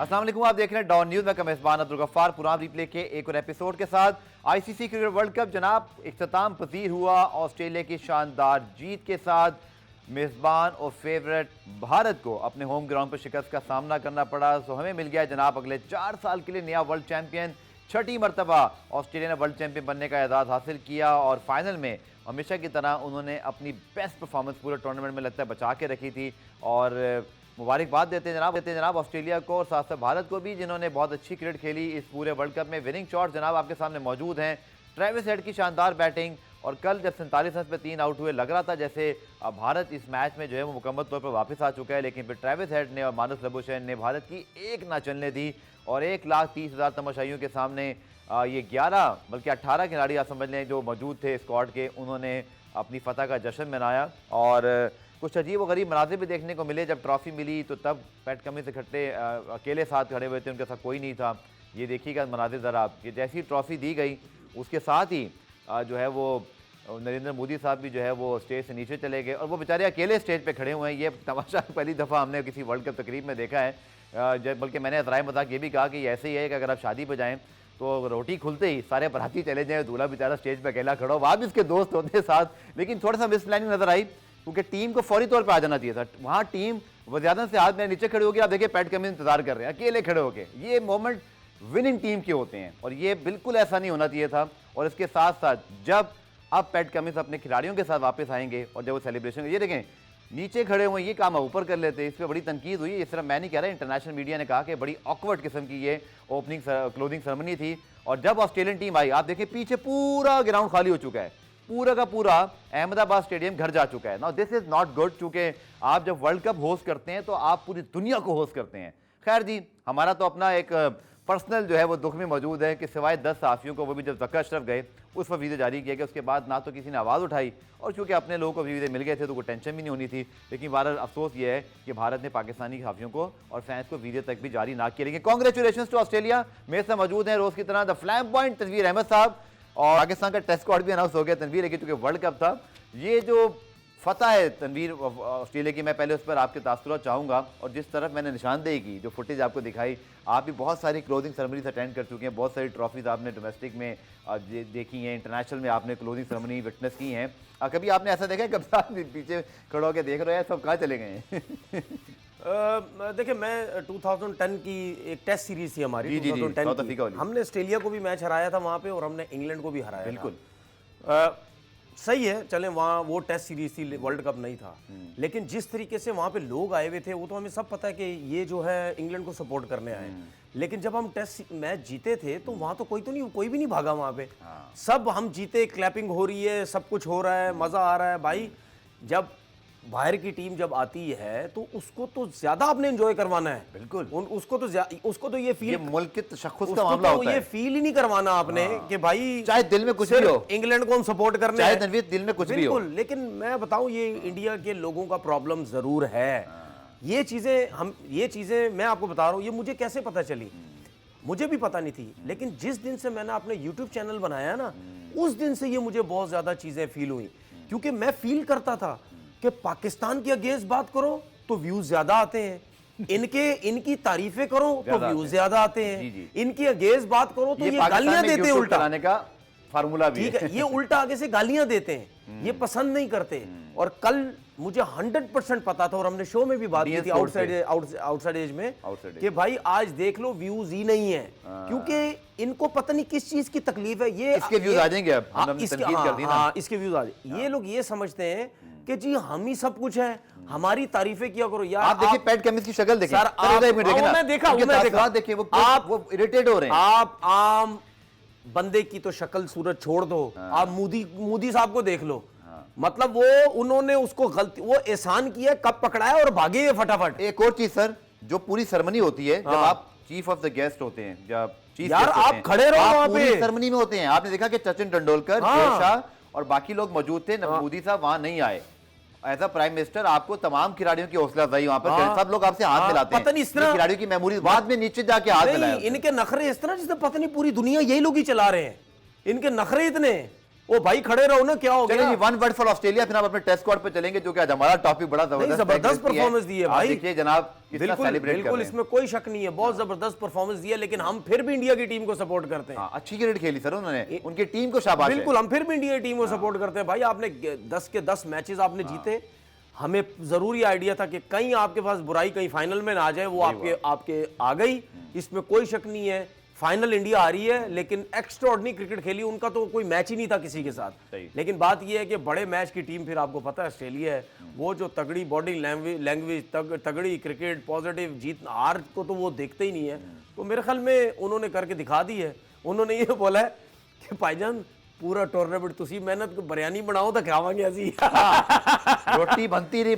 अस्सलाम वालेकुम, आप देख रहे हैं डॉन न्यूज में मेजबान अब्दुल गफ्फार पुरान रिप्ले के एक और एपिसोड के साथ। आईसीसी क्रिकेट वर्ल्ड कप जनाब इख्तिताम पजीर हुआ ऑस्ट्रेलिया की शानदार जीत के साथ। मेजबान और फेवरेट भारत को अपने होम ग्राउंड पर शिकस्त का सामना करना पड़ा। तो हमें मिल गया जनाब अगले 4 साल के लिए नया वर्ल्ड चैंपियन। छठी मरतबा ऑस्ट्रेलिया ने वर्ल्ड चैंपियन बनने का एजाज़ हासिल किया और फाइनल में हमेशा की तरह उन्होंने अपनी बेस्ट परफॉर्मेंस पूरे टूर्नामेंट में लगता है बचा के रखी थी। और मुबारकबाद देते हैं जनाब ऑस्ट्रेलिया को और साथ साथ भारत को भी, जिन्होंने बहुत अच्छी क्रिकेट खेली इस पूरे वर्ल्ड कप में। विनिंग शॉट जनाब आपके सामने मौजूद हैं। ट्रेविस हेड की शानदार बैटिंग, और कल जब 47 रन पे 3 आउट हुए लग रहा था जैसे भारत इस मैच में जो है वो मुकम्मल तौर पर वापस आ चुका है, लेकिन फिर ट्रेविस हेड ने और मानुस लबुशेन ने भारत की एक ना चलने दी और 1,30,000 तमाशाइयों के सामने ये 11 बल्कि 18 खिलाड़ी आप समझ लें जो मौजूद थे स्क्वाड के, उन्होंने अपनी फतह का जश्न मनाया। और कुछ अजीब व गरीब मनाजिर भी देखने को मिले। जब ट्रॉफी मिली तो तब पैट कमिंस इकट्ठे अकेले साथ खड़े हुए थे, उनके साथ कोई नहीं था। ये देखिएगा मनाजिर ज़रा आप कि जैसी ट्रॉफी दी गई उसके साथ ही जो है वो नरेंद्र मोदी साहब भी जो है वो स्टेज से नीचे चले गए और वो बेचारे अकेले स्टेज पे खड़े हुए हैं। ये तमाशा पहली दफ़ा हमने किसी वर्ल्ड कप तकरीब में देखा है। बल्कि मैंने ज़राए मजाक ये भी कहा कि ऐसे ही है कि अगर आप शादी पर जाएँ तो रोटी खुलते ही सारे बराती चले जाएँ, दूल्हा बेचारा स्टेज पे अकेला खड़ा हो, वहाँ भी उसके दोस्त होते हैं साथ। लेकिन थोड़ा सा मिस प्लानिंग नजर आई क्योंकि टीम को फौरी तौर पर आ जाना चाहिए था। वहाँ टीम वज़्यादत से हाथ में नीचे खड़े होगी, आप देखिए पैट कमिंस इंतजार कर रहे हैं अकेले खड़े होके। ये मोमेंट विनिंग टीम के होते हैं और ये बिल्कुल ऐसा नहीं होना चाहिए था। और इसके साथ साथ जब अब पैट कमिंस अपने खिलाड़ियों के साथ वापस आएंगे और जब वो सेलिब्रेशन, ये देखें नीचे खड़े हुए, ये काम ऊपर कर लेते। इस पर बड़ी तनकीद हुई। इस तरह मैं नहीं कह रहा, इंटरनेशनल मीडिया ने कहा कि बड़ी ऑकवर्ड किस्म की ये ओपनिंग क्लोजिंग सेरेमनी थी। और जब ऑस्ट्रेलियन टीम आई, आप देखिए पीछे पूरा ग्राउंड खाली हो चुका है, पूरा का पूरा अहमदाबाद स्टेडियम घर जा चुका है। Now this is not good, चूंकि आप जब वर्ल्ड कप होस्ट करते हैं तो आप पूरी दुनिया को होस्ट करते हैं। खैर जी, हमारा तो अपना एक पर्सनल जो है वो दुख में मौजूद है कि सिवाय 10 सहाफ़ियों को, वो भी जब ज़क्का अशरफ गए उस पर वीज़े जारी किया गया, उसके बाद ना तो किसी ने आवाज़ उठाई और चूँकि अपने लोगों को वीज़े मिल गए थे तो कोई टेंशन भी नहीं होनी थी। लेकिन बहरहाल अफसोस ये है कि भारत ने पाकिस्तानी सहाफ़ियों को और फैंस को वीज़े तक भी जारी ना किया। लेकिन कॉन्ग्रेचुलेशन टू ऑस्ट्रेलिया। मेरे से मौजूद हैं रोज़ की तरह the flame point Tanveer Ahmed sahab, और पाकिस्तान का टेस्ट स्क्वाड भी अनाउंस हो गया तनवीर, लेकिन चूँकि वर्ल्ड कप था, ये जो फतह है तनवीर ऑस्ट्रेलिया की, मैं पहले उस पर आपके तासुरात चाहूँगा। और जिस तरफ मैंने निशानदेही की, जो फुटेज आपको दिखाई, आप भी बहुत सारी क्लोजिंग सेरेमनीज अटेंड कर चुके हैं, बहुत सारी ट्रॉफीज़ आपने डोमेस्टिक में देखी हैं, इंटरनेशनल में आपने क्लोजिंग सेरेमनी विटनेस की हैं। कभी आपने ऐसा देखा है कभी आप पीछे खड़े होकर देख रहे हैं सब कहाँ चले गए हैं? देखिए, मैं 2010 की एक टेस्ट सीरीज थी हमारी, 2010 की, हमने ऑस्ट्रेलिया को भी मैच हराया था वहाँ पे और हमने इंग्लैंड को भी हराया। बिल्कुल सही है, चलें, वहाँ वो टेस्ट सीरीज थी, वर्ल्ड कप नहीं था। लेकिन जिस तरीके से वहाँ पे लोग आए हुए थे वो तो हमें सब पता है कि ये जो है इंग्लैंड को सपोर्ट करने आए। लेकिन जब हम टेस्ट मैच जीते थे तो वहाँ तो कोई भी नहीं भागा वहाँ पे। सब हम जीते, क्लैपिंग हो रही है, सब कुछ हो रहा है, मज़ा आ रहा है। भाई जब बाहर की टीम जब आती है तो उसको तो ज्यादा आपने एंजॉय करवाना है। बिल्कुल, उसको तो ये फील, मुल्क के तशख्खुस का मामला होता है, ये फील ही नहीं करवाना आपने कि भाई चाहे दिल में कुछ भी हो, इंग्लैंड को हम सपोर्ट करने, चाहे तनवीर दिल में कुछ भी हो। लेकिन मैं बताऊं, ये इंडिया के लोगों का प्रॉब्लम जरूर है। ये चीजें मैं आपको बता रहा हूं, ये मुझे कैसे पता चली, मुझे भी पता नहीं थी। लेकिन जिस दिन से मैंने अपने यूट्यूब चैनल बनाया ना, उस दिन से ये मुझे बहुत ज्यादा चीजें फील हुई। क्योंकि मैं फील करता था कि पाकिस्तान के अगेंस्ट बात करो तो व्यूज ज्यादा आते हैं, इनकी तारीफें करो तो व्यूज ज्यादा आते हैं, इनके अगेंस्ट बात करो तो ये गालियां देते हैं, उल्टा का फार्मूला भी ठीक है, ये उल्टा आगे से गालियां देते हैं, ये पसंद नहीं करते। और कल मुझे 100% पता था और हमने शो में भी बात की थी आउटसाइड एज में कि भाई आज देख लो व्यूज ही नहीं है, क्योंकि इनको पता नहीं किस चीज की तकलीफ है। ये इसके व्यूज आ जाएंगे अब, इसके व्यूज आ जाएंगे। ये लोग ये समझते हैं कि जी हम ही सब कुछ है, हमारी तारीफें किया करो। यार आप देखिए पैट कमिंस की शक्ल देखिए, मैं देखा देखिए वो इरिटेट हो रहे हैं। आप आम बंदे की तो शक्ल सूरत छोड़ दो, आप मोदी साहब को देख लो। मतलब वो उन्होंने उसको गलती, वो एहसान किया, कब पकड़ाया और भागे ये फटाफट। एक और चीज सर, जो पूरी सेरेमनी होती है, जब आप चीफ ऑफ द गेस्ट होते हैं, जब चीफ यार आप खड़े रहो वहां पे, सेरेमनी में होते हैं। आपने देखा कि सचिन तेंदुलकर, शाह और बाकी लोग मौजूद थे, मोदी साहब वहां नहीं आए। एज अ प्राइम मिनिस्टर आपको तमाम खिलाड़ियों की हौसला अफजाई वहां पर, सब लोग आपसे हाथ मिलाते हैं। पता नहीं इस तरह खिलाड़ियों की मेमोरी बाद में नीचे जाके हाथ मिलाए। इनके नखरे इस तरह, जिससे पता नहीं पूरी दुनिया यही लोग ही चला रहे हैं। इनके नखरे इतने ओ भाई खड़े रहो ना, क्या हो चलिए गया? जी, वन वर्ड फॉर ऑस्ट्रेलिया, फिर आप अपने टेस्ट स्क्वाड पे चलेंगे, जो कि आज हमारा टॉपिक बड़ा जबरदस्त परफॉर्मेंस दी है भाई। देखिए जनाब, कितना बिल्कुल सेलिब्रेट कर बिल्कुल, रहे हैं। इसमें कोई शक नहीं है, बहुत जबरदस्त परफॉर्मेंस दी है, लेकिन हम फिर भी इंडिया की टीम को सपोर्ट करते हैं। हाँ, अच्छी क्रिकेट खेली सर उन्होंने, उनकी टीम को शाबाश है। बिल्कुल, हम फिर भी इंडिया की टीम को सपोर्ट करते हैं भाई। आपने 10 के 10 मैचेस आपने जीते, हमें जरूरी आइडिया था कि कहीं आपके पास बुराई कहीं फाइनल में ना आ जाए, वो आपके आ गई, इसमें कोई शक नहीं है। फाइनल इंडिया आ रही है, लेकिन एक्स्ट्राऑर्डिनरी क्रिकेट खेली, उनका तो कोई मैच ही नहीं था किसी के साथ। लेकिन बात यह है कि बड़े मैच की टीम फिर आपको पता है ऑस्ट्रेलिया है, वो जो तगड़ी बॉडी लैंग्वेज, तगड़ी क्रिकेट, पॉजिटिव जीत हार को तो वो देखते ही नहीं है। तो मेरे ख्याल में उन्होंने करके दिखा दी है। उन्होंने ये बोला है कि भाईजान पूरा टूर्नामेंट तुसी मेहनत बिरयानी बनाओ तो खावांगे असी। रोटी बनती रही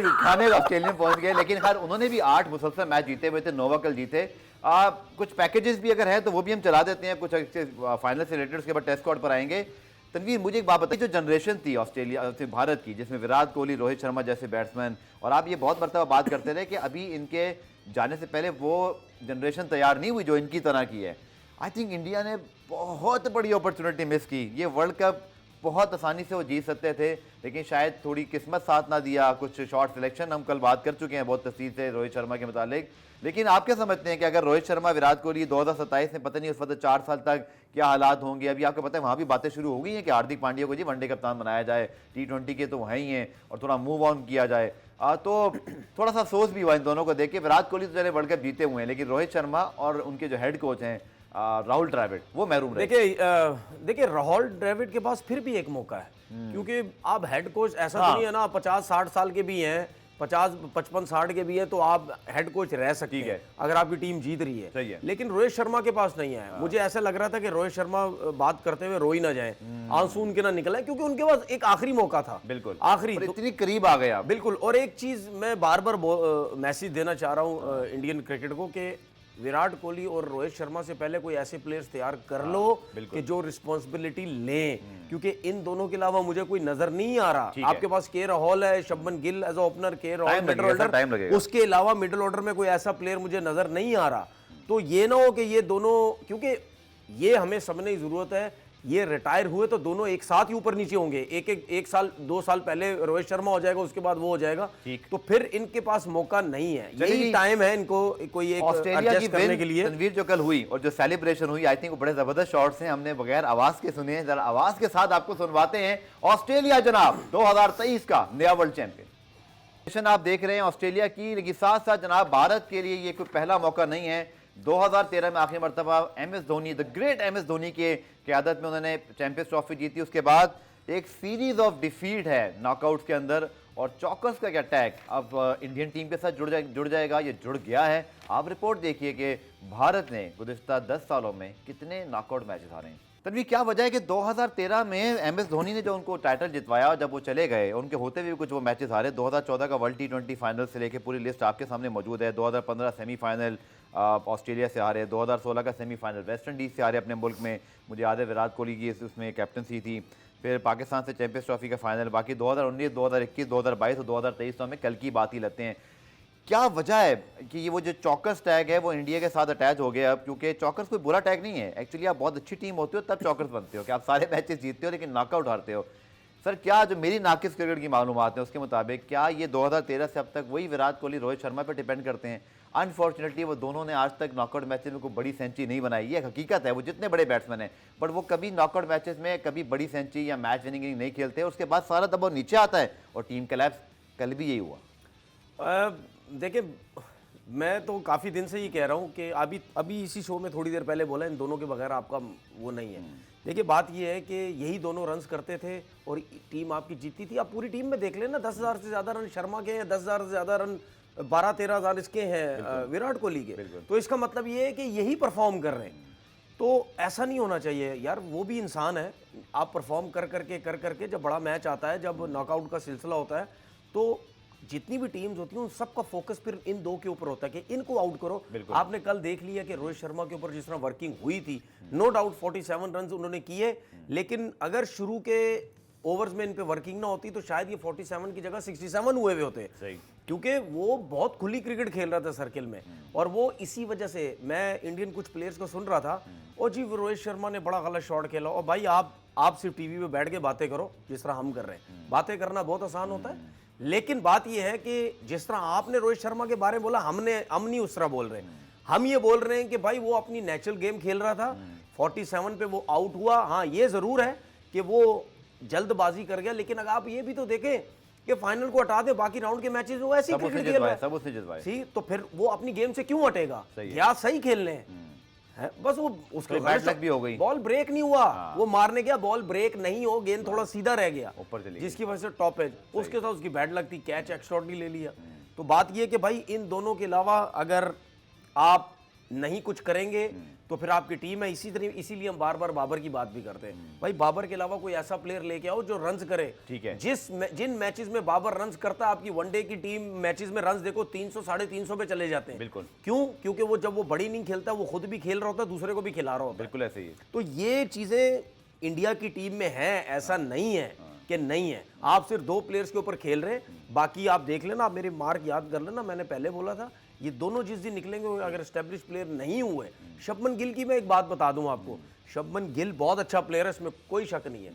खाने ऑस्ट्रेलिया पहुंच गए, लेकिन खैर उन्होंने भी 8 मुसलसल मैच जीते हुए थे, नोवा कल जीते। कुछ पैकेजेस भी अगर है तो वो भी हम चला देते हैं, कुछ फाइनल से रिलेटेड, उसके बाद टेस्ट स्क्वाड पर आएंगे। तनवीर, मुझे एक बात बताइए, जो जनरेशन थी ऑस्ट्रेलिया से भारत की, जिसमें विराट कोहली, रोहित शर्मा जैसे बैट्समैन, और आप ये बहुत मरतबा बात करते रहे कि अभी इनके जाने से पहले वो जनरेशन तैयार नहीं हुई जो इनकी तरह की है। आई थिंक इंडिया ने बहुत बड़ी अपॉर्चुनिटी मिस की। ये वर्ल्ड कप बहुत आसानी से वो जीत सकते थे, लेकिन शायद थोड़ी किस्मत साथ ना दिया, कुछ शॉर्ट सिलेक्शन, हम कल बात कर चुके हैं बहुत तफसील से रोहित शर्मा के मुतालिक। लेकिन आप क्या समझते हैं कि अगर रोहित शर्मा, विराट कोहली 2027 में, पता नहीं उस वक्त 4 साल तक क्या हालात होंगे। अभी आपको पता है वहाँ भी बातें शुरू हो गई हैं कि हार्दिक पांड्या को जी वनडे कप्तान बनाया जाए, T20 के तो वहाँ ही हैं, और थोड़ा मूव ऑन किया जाए। तो थोड़ा सा अफसोस भी हुआ इन दोनों को देख के। विराट कोहली तो चले वर्ल्ड कप जीते हुए हैं, लेकिन रोहित शर्मा और उनके जो हेड कोच हैं राहुल द्रविड़, वो महरूम रहे। देखिए राहुल द्रविड़ के पास फिर भी एक मौका है, क्योंकि आप हेड कोच ऐसा तो नहीं है ना, 50-60 साल के भी हैं, 50-55-60 के भी है, तो आप हेड कोच रह सकते हैं अगर आपकी टीम जीत रही है। लेकिन रोहित शर्मा के पास नहीं है। मुझे ऐसा लग रहा था कि रोहित शर्मा बात करते हुए रो ही ना जाए, आंसू उनके ना निकला, क्योंकि उनके पास एक आखिरी मौका था, बिल्कुल आखिरी, इतनी करीब आ गया। बिल्कुल। और एक चीज मैं बार बार मैसेज देना चाह रहा हूँ इंडियन क्रिकेट को कि विराट कोहली और रोहित शर्मा से पहले कोई ऐसे प्लेयर्स तैयार कर लो कि जो रिस्पांसिबिलिटी लें, क्योंकि इन दोनों के अलावा मुझे कोई नजर नहीं आ रहा। आपके पास के राहुल है, शुभमन गिल एज ओपनर, के राहुल मिडिल ऑर्डर, उसके अलावा मिडिल ऑर्डर में कोई ऐसा प्लेयर मुझे नजर नहीं आ रहा। तो ये ना हो कि ये दोनों, क्योंकि ये हमें समझने की जरूरत है, ये रिटायर हुए तो दोनों एक साथ ही ऊपर नीचे होंगे। एक साल 2 साल पहले रोहित शर्मा हो जाएगा, उसके बाद वो हो जाएगा, तो फिर इनके पास मौका नहीं है। यही टाइम है इनको कोई एक ऑस्ट्रेलिया की करने के लिए। तनवीर जो कल हुई और जो सेलिब्रेशन हुई, आई थिंक वो बड़े जबरदस्त शॉट्स हैं, हमने बगैर आवाज के सुने हैं, जरा आवाज के साथ आपको सुनवाते हैं। ऑस्ट्रेलिया जनाब 2023 का नया वर्ल्ड चैंपियन आप देख रहे हैं ऑस्ट्रेलिया की, लेकिन साथ साथ जनाब भारत के लिए ये कोई पहला मौका नहीं है। 2013 में आखिरी मरतबा MS Dhoni, the great MS Dhoni के क़यादत में उन्होंने चैंपियंस ट्रॉफी जीती। उसके बाद एक सीरीज ऑफ डिफीट है नॉकआउट्स के अंदर, और चौकस का क्या टैग अब इंडियन टीम के साथ जुड़ जाएगा, ये जुड़ गया है। आप रिपोर्ट देखिए कि भारत ने गुज़िश्ता 10 सालों में कितने नॉकआउट मैचेस हारे हैं। तनवीर, क्या वजह है कि 2013 में MS धोनी ने जो उनको टाइटल जितवाया, जब वो चले गए, उनके होते हुए भी कुछ वो मैचेस हारे। 2014 का वर्ल्ड T20 फाइनल से लेके पूरी लिस्ट आपके सामने मौजूद है। 2015 सेमीफाइनल ऑस्ट्रेलिया से हारे, 2016 का सेमीफाइनल वेस्ट इंडीज़ से हारे अपने मुल्क में, मुझे याद है विराट कोहली की उसमें कैप्टनसी थी। फिर पाकिस्तान से चैंपियंस ट्रॉफी का फाइनल, बाकी 2019, 2021, 2022 और 2023 तो हमें कल की बात ही लेते हैं। क्या वजह है कि ये वो जो चौकस टैग है वो इंडिया के साथ अटैच हो गया अब? क्योंकि चौकस कोई बुरा टैग नहीं है, एक्चुअली आप बहुत अच्छी टीम होते हो तब चौकस बनते हो कि आप सारे मैचेस जीतते हो लेकिन नॉकआउट हारते हो। सर, क्या जो मेरी नाकिस क्रिकेट की मालूमात है उसके मुताबिक क्या ये 2013 से अब तक वही विराट कोहली, रोहित शर्मा पर डिपेंड करते हैं? अनफॉर्चुनेटली वो दोनों ने आज तक नॉकआउट मैचेस में कोई बड़ी सेंचुरी नहीं बनाई। ये हकीकत है, वो जितने बड़े बैट्समैन हैं, बट वो कभी नॉकआउट मैचेस में कभी बड़ी सेंचुरी या मैच विनिंग इनिंग नहीं खेलते। उसके बाद सारा दबाव नीचे आता है और टीम कोलैप्स। कल भी यही हुआ। देखिए, मैं तो काफ़ी दिन से ये कह रहा हूँ कि अभी इसी शो में थोड़ी देर पहले बोला, इन दोनों के बगैर आपका वो नहीं है। देखिए, बात ये है कि यही दोनों रन्स करते थे और टीम आपकी जीतती थी। आप पूरी टीम में देख लेना, 10,000 से ज़्यादा रन शर्मा के हैं, 10,000 से ज़्यादा रन 12-13 हज़ार इसके हैं विराट कोहली के। तो इसका मतलब ये है कि यही परफॉर्म कर रहे हैं। तो ऐसा नहीं होना चाहिए यार, वो भी इंसान है। आप परफॉर्म कर करके जब बड़ा मैच आता है, जब नॉकआउट का सिलसिला होता है, तो जितनी भी टीम्स होती हैं उन सबका फोकस फिर इन दो के ऊपर होता है कि इनको आउट करो। आपने कल देख लिया कि रोहित शर्मा के ऊपर जिस तरह वर्किंग हुई थी, नो डाउट 47 रन उन्होंने किए, लेकिन अगर शुरू के ओवर्स में इन पे वर्किंग ना होती तो शायद ये 47 की जगह 67 हुए हुए होते। क्योंकि वो बहुत खुली क्रिकेट खेल रहा था सर्किल में, और वो इसी वजह से मैं इंडियन कुछ प्लेयर्स को सुन रहा था, और जी रोहित शर्मा ने बड़ा गलत शॉट खेला। और भाई, आप आप सिर्फ टीवी पे बैठ के बातें करो जिस तरह हम कर रहे हैं। बातें करना बहुत आसान होता है, लेकिन बात यह है कि जिस तरह आपने रोहित शर्मा के बारे में बोला, हम नहीं उस तरह बोल रहे। हम ये बोल रहे हैं कि भाई वो अपनी नेचुरल गेम खेल रहा था, 47 पे वो आउट हुआ। हाँ, ये जरूर है कि वो जल्दबाजी कर गया, लेकिन अगर आप ये भी तो देखें कि फाइनल को हटा दे, बाकी राउंड के मैचेस में वो ऐसे ही क्रिकेट खेल रहा है, सब उसने जितवाए। सी तो फिर वो अपनी गेम से क्यों हटेगा? या सही खेलने है, बस वो उसके बैट लग भी हो गई, बॉल ब्रेक नहीं हुआ। वो मारने गया, बॉल ब्रेक नहीं हो, गेंद थोड़ा सीधा रह गया ऊपर चली, जिसकी वजह से टॉप एज, उसके साथ उसकी बैट लगती, कैच एक्स्ट्राऑर्डिनरी ले लिया। तो बात ये कि भाई इन दोनों के अलावा अगर आप नहीं कुछ करेंगे तो फिर आपकी टीम है। इसीलिए हम बार बार बाबर की बात भी करते हैं। भाई बाबर के अलावा कोई ऐसा प्लेयर लेके आओ जो रन्स करे। ठीक है, जिन मैचेस में बाबर रन्स करता है, आपकी वनडे की टीम मैचेस में रन्स देखो 300 350 पे चले जाते हैं। बिल्कुल। क्यों? क्योंकि वो जब वो बड़ी इनिंग खेलता है वो खुद भी खेल रहा होता है, दूसरे को भी खिला रहा होता है। बिल्कुल ऐसे ही। तो ये चीजें इंडिया की टीम में है, ऐसा नहीं है कि नहीं है। आप सिर्फ 2 प्लेयर्स के ऊपर खेल रहे हैं, बाकी आप देख लेना, आप मेरे मार्क याद कर लेना, मैंने पहले बोला था ये दोनों जिस दिन निकलेंगे अगर एस्टेब्लिश प्लेयर नहीं हुए। शुभमन गिल की मैं एक बात बता दूं आपको, शुभमन गिल बहुत अच्छा प्लेयर है, इसमें कोई शक नहीं है,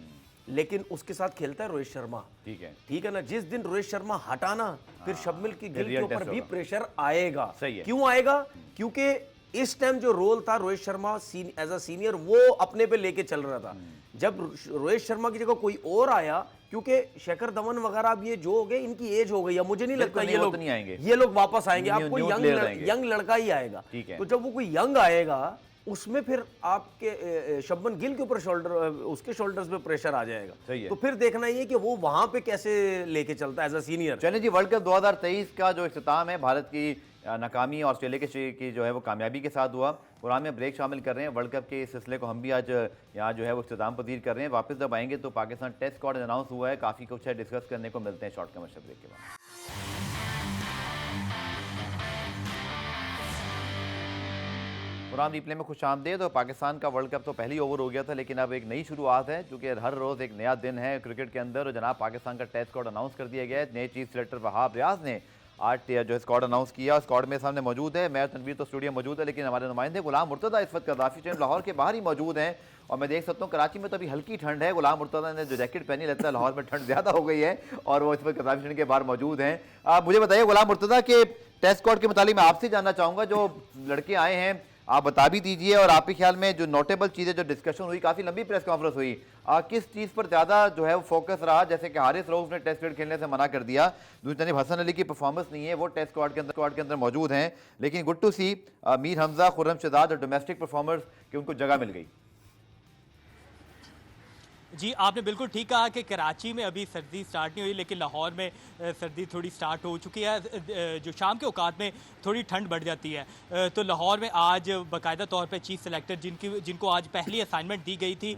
लेकिन उसके साथ खेलता है रोहित शर्मा। ठीक है ना? जिस दिन रोहित शर्मा हटाना, फिर शुभमन गिल के ऊपर भी प्रेशर आएगा। क्यों आएगा? क्योंकि इस टाइम जो रोल था Rohit Sharma as a senior, वो अपने पे लेके चल रहा था। जब रोहित शर्मा की जगह कोई और आया, क्योंकि शेखर धवन वगैरह अब ये जो हो गए, इनकी एज हो गई, अब मुझे नहीं लगता ये लोग वापस आएंगे। आपको यंग लड़का ही आएगा। तो जब वो कोई यंग आएगा, उसमें फिर आपके शुभमन गिल के ऊपर उसके शोल्डर्स पे प्रेशर आ जाएगा। तो फिर देखना ये कि वो वहां पे कैसे लेके चलता है एज अ सीनियर। चलिए जी, वर्ल्ड कप 2023 का जो इख्तिताम है, भारत की नाकामी ऑस्ट्रेलिया की जो है वो कामयाबी के साथ हुआ। कुरान में ब्रेक शामिल कर रहे हैं, वर्ल्ड कप के इस सिलसिले को हम भी आज यहाँ जो है वो इख्तिताम पजीर कर रहे हैं। वापस जब आएंगे तो पाकिस्तान टेस्ट स्क्वाड अनाउंस हुआ है, काफ़ी कुछ है डिस्कस करने को। मिलते हैं शॉर्ट कमर्शियल ब्रेक के बाद। कुरान रिप्ले में खुश आमदेद। तो पाकिस्तान का वर्ल्ड कप तो पहली ओवर हो गया था, लेकिन अब एक नई शुरुआत है, क्योंकि हर रोज़ एक नया दिन है क्रिकेट के अंदर। और जनाब पाकिस्तान का टेस्ट स्क्वाड अनाउंस कर दिया गया है। नए चीफ सिलेक्टर वहाब रियाज ने आज जो स्क्वाड अनाउंस किया। स्क्वाड में सामने मौजूद है, मैं तनवीर तो स्टूडियो मौजूद है, लेकिन हमारे नुमाइंदे गुलाम मुर्तज़ा इस वक्त कज़ाफ़ी स्टेडियम लाहौर के बाहर ही मौजूद हैं। और मैं देख सकता हूँ कराची में तो अभी हल्की ठंड है। गुलाम मुर्तज़ा ने जो जैकेट पहनी, लगता है लाहौर में ठंड ज़्यादा हो गई है, और वो इस वक्त कज़ाफ़ी स्टेडियम के बाहर मौजूद हैं। मुझे बताइए गुलाम मुर्तज़ा के टेस्ट स्क्वाड के मुतालिक मैं आपसे जानना चाहूँगा, जो लड़के आए हैं आप बता भी दीजिए, और आपके ख्याल में जो नोटेबल चीज़ें, जो डिस्कशन हुई, काफ़ी लंबी प्रेस कॉन्फ्रेंस हुई, किस चीज़ पर ज़्यादा जो है वो फोकस रहा? जैसे कि हारिस रऊफ ने टेस्ट क्रिकेट खेलने से मना कर दिया, दूसरी तरफ हसन अली की परफॉर्मेंस नहीं है, वो टेस्ट स्क्वाड के अंदर मौजूद हैं, लेकिन गुड टू सी मीर हमजा, खुर्रम शहजाद और डोमेस्टिक परफॉर्मर्स की उनको जगह मिल गई। जी, आपने बिल्कुल ठीक कहा कि कराची में अभी सर्दी स्टार्ट नहीं हुई, लेकिन लाहौर में सर्दी थोड़ी स्टार्ट हो चुकी है। जो शाम के औकात में थोड़ी ठंड बढ़ जाती है। तो लाहौर में आज बाकायदा तौर पे चीफ सेलेक्टर जिनको आज पहली असाइनमेंट दी गई थी